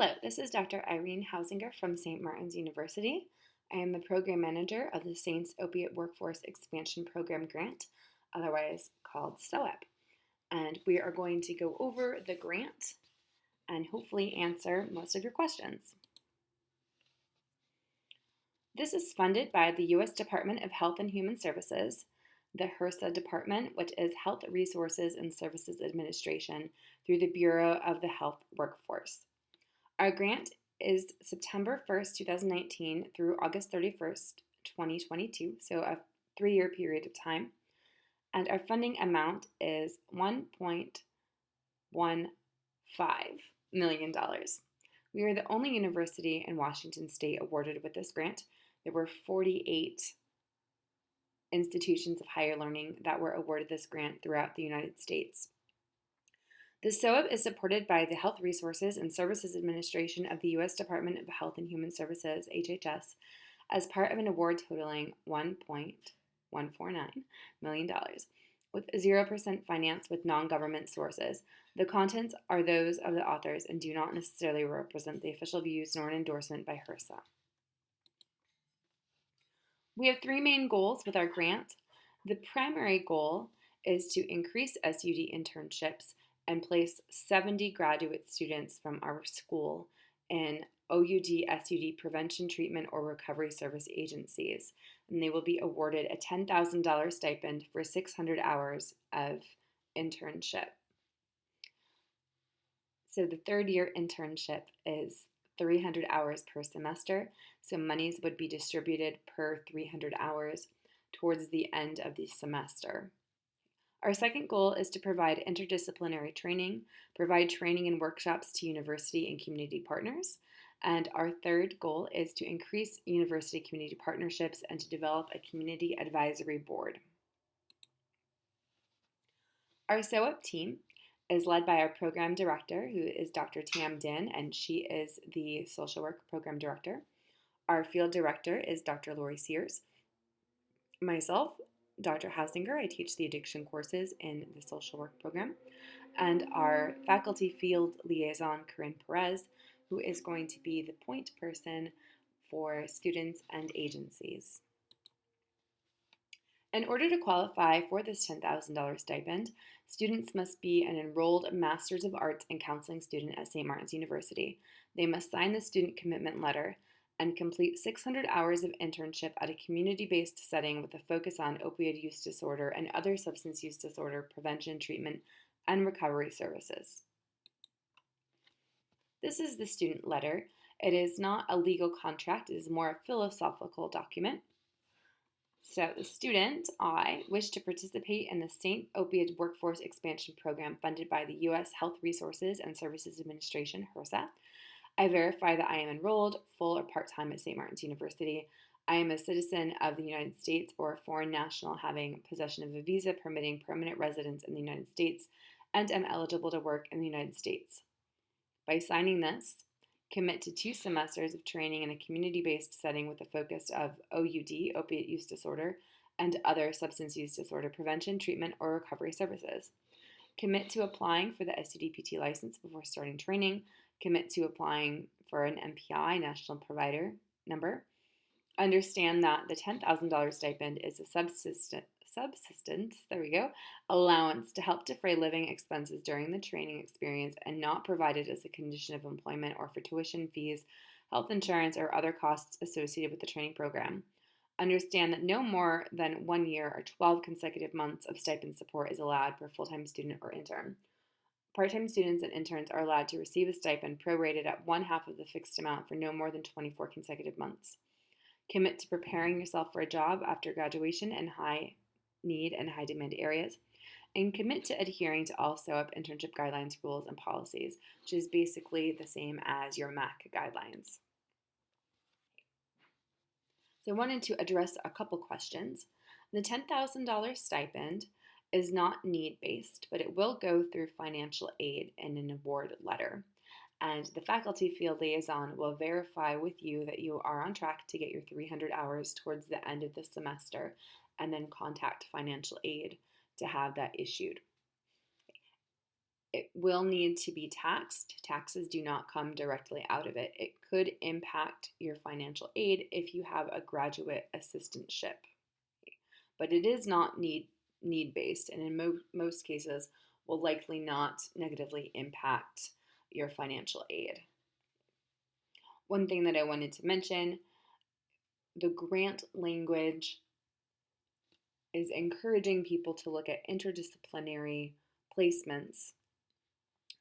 Hello, this is Dr. Irene Hausinger from St. Martin's University. I am the Program Manager of the Saints Opioid Workforce Expansion Program grant, otherwise called SOWEP. And we are going to go over the grant and hopefully answer most of your questions. This is funded by the U.S. Department of Health and Human Services, the HRSA Department, which is Health Resources and Services Administration, through the Bureau of the Health Workforce. Our grant is September 1st, 2019 through August 31st, 2022, so a 3-year period of time. And our funding amount is $1.15 million. We are the only university in Washington State awarded with this grant. There were 48 institutions of higher learning that were awarded this grant throughout the United States. The SOWEP is supported by the Health Resources and Services Administration of the U.S. Department of Health and Human Services, HHS, as part of an award totaling $1.149 million, with 0% finance with non-government sources. The contents are those of the authors and do not necessarily represent the official views nor an endorsement by HRSA. We have 3 main goals with our grant. The primary goal is to increase SUD internships and place 70 graduate students from our school in OUD, SUD prevention, treatment, or recovery service agencies. And they will be awarded a $10,000 stipend for 600 hours of internship. So the 3rd-year internship is 300 hours per semester. So monies would be distributed per 300 hours towards the end of the semester. Our second goal is to provide interdisciplinary training, provide training and workshops to university and community partners. And our third goal is to increase university community partnerships and to develop a community advisory board. Our SOWEP team is led by our program director, who is Dr. Tam Din, and she is the social work program director. Our field director is Dr. Lori Sears. Myself, Dr. Hausinger, I teach the addiction courses in the social work program, and our faculty field liaison, Corinne Perez, who is going to be the point person for students and agencies. In order to qualify for this $10,000 stipend, students must be an enrolled Master's of Arts in Counseling student at St. Martin's University. They must sign the student commitment letter and complete 600 hours of internship at a community-based setting with a focus on opioid use disorder and other substance use disorder prevention, treatment, and recovery services. This is the student letter. It is not a legal contract. It is more a philosophical document. So the student, I, wish to participate in the Saint Opioid Workforce Expansion Program funded by the U.S. Health Resources and Services Administration, HRSA. I verify that I am enrolled, full or part-time at St. Martin's University. I am a citizen of the United States or a foreign national having possession of a visa permitting permanent residence in the United States and am eligible to work in the United States. By signing this, commit to 2 semesters of training in a community-based setting with a focus of OUD, opiate use disorder, and other substance use disorder prevention, treatment, or recovery services. Commit to applying for the SUDPT license before starting training. Commit to applying for an MPI, National Provider Number. Understand that the $10,000 stipend is a subsistence allowance to help defray living expenses during the training experience and not provided as a condition of employment or for tuition fees, health insurance, or other costs associated with the training program. Understand that no more than 1 year or 12 consecutive months of stipend support is allowed per full-time student or intern. Part-time students and interns are allowed to receive a stipend prorated at 1/2 of the fixed amount for no more than 24 consecutive months. Commit to preparing yourself for a job after graduation in high need and high demand areas. And commit to adhering to all SOWEP internship guidelines, rules, and policies, which is basically the same as your MAC guidelines. So I wanted to address a couple questions. The $10,000 stipend is not need-based, but it will go through financial aid in an award letter. And the faculty field liaison will verify with you that you are on track to get your 300 hours towards the end of the semester and then contact financial aid to have that issued. It will need to be taxed. Taxes do not come directly out of it. It could impact your financial aid if you have a graduate assistantship, but it is not need based, and in most cases will likely not negatively impact your financial aid. One thing that I wanted to mention, the grant language is encouraging people to look at interdisciplinary placements.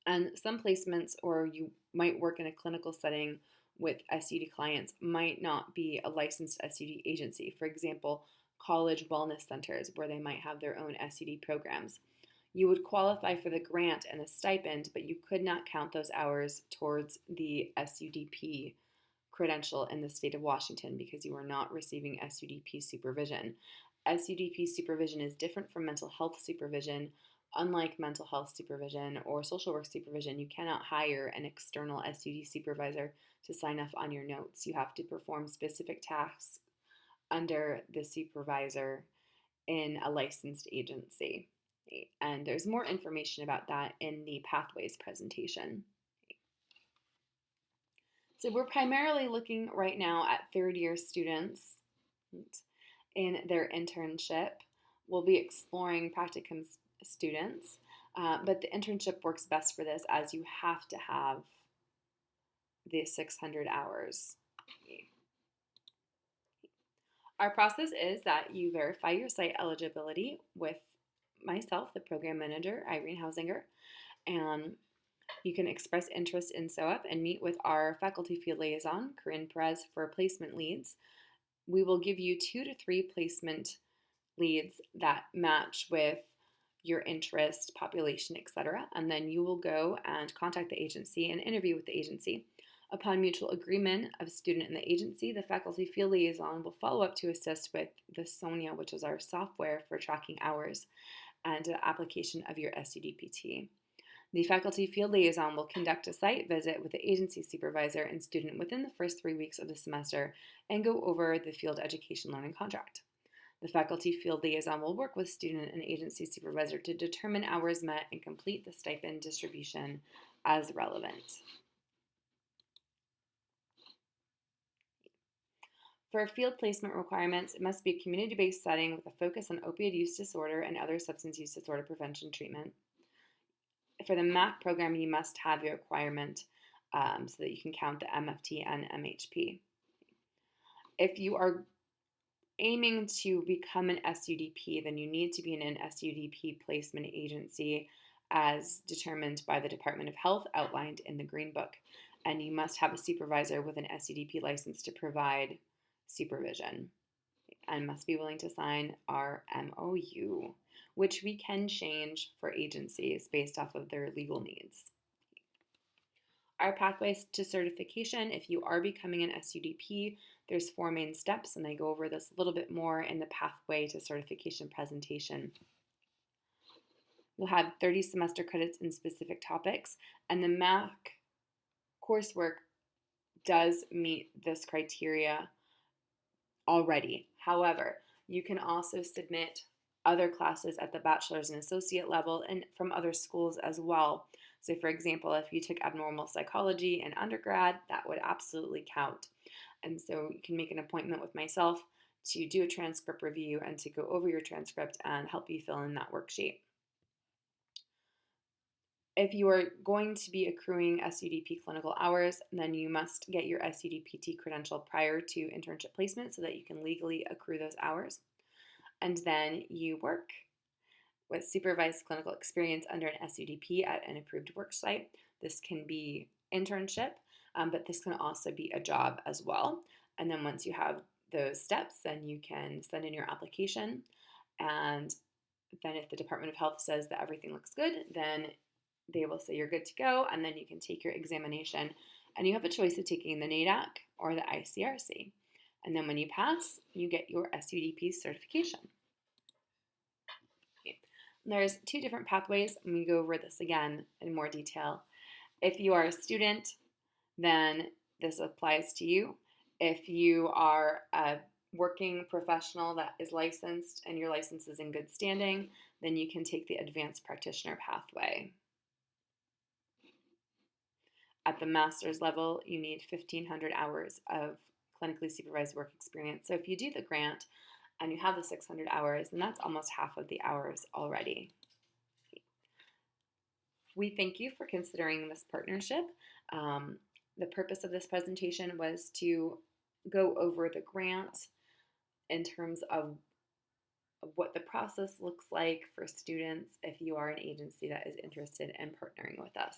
And some placements, or you might work in a clinical setting with SUD clients, might not be a licensed SUD agency. For example, college wellness centers where they might have their own SUD programs. You would qualify for the grant and the stipend, but you could not count those hours towards the SUDP credential in the state of Washington because you are not receiving SUDP supervision. SUDP supervision is different from mental health supervision. Unlike mental health supervision or social work supervision, you cannot hire an external SUD supervisor to sign off on your notes. You have to perform specific tasks under the supervisor in a licensed agency. And there's more information about that in the Pathways presentation. So we're primarily looking right now at third-year students in their internship. We'll be exploring practicum students, but the internship works best for this as you have to have the 600 hours. Our process is that you verify your site eligibility with myself, the program manager, Irene Hausinger, and you can express interest in SOWEP and meet with our faculty field liaison, Corinne Perez, for placement leads. We will give you 2 to 3 placement leads that match with your interest, population, etc. And then you will go and contact the agency and interview with the agency. Upon mutual agreement of student and the agency, the faculty field liaison will follow up to assist with the SONIA, which is our software for tracking hours, and the application of your SUDPT. The faculty field liaison will conduct a site visit with the agency supervisor and student within the first 3 weeks of the semester and go over the field education learning contract. The faculty field liaison will work with student and agency supervisor to determine hours met and complete the stipend distribution as relevant. For field placement requirements, it must be a community-based setting with a focus on opioid use disorder and other substance use disorder prevention treatment. For the MAC program, you must have your requirement so that you can count the MFT and MHP. If you are aiming to become an SUDP, then you need to be in an SUDP placement agency as determined by the Department of Health outlined in the Green Book. And you must have a supervisor with an SUDP license to provide supervision and must be willing to sign our MOU, which we can change for agencies based off of their legal needs. Our pathways to certification, if you are becoming an SUDP, there's 4 main steps, and I go over this a little bit more in the pathway to certification presentation. You'll have 30 semester credits in specific topics, and the MAC coursework does meet this criteria already. However, you can also submit other classes at the bachelor's and associate level and from other schools as well. So for example, if you took abnormal psychology in undergrad, that would absolutely count. And so you can make an appointment with myself to do a transcript review and to go over your transcript and help you fill in that worksheet. If you are going to be accruing SUDP clinical hours, then you must get your SUDPT credential prior to internship placement so that you can legally accrue those hours. And then you work with supervised clinical experience under an SUDP at an approved work site. This can be internship, but this can also be a job as well. And then once you have those steps, then you can send in your application. And then if the Department of Health says that everything looks good, then they will say you're good to go, and then you can take your examination. And you have a choice of taking the NADAC or the ICRC. And then when you pass, you get your SUDP certification. Okay. There's 2 different pathways, and we go over this again in more detail. If you are a student, then this applies to you. If you are a working professional that is licensed and your license is in good standing, then you can take the advanced practitioner pathway. At the master's level, you need 1,500 hours of clinically supervised work experience. So if you do the grant and you have the 600 hours, then that's almost half of the hours already. We thank you for considering this partnership. The purpose of this presentation was to go over the grant in terms of what the process looks like for students if you are an agency that is interested in partnering with us.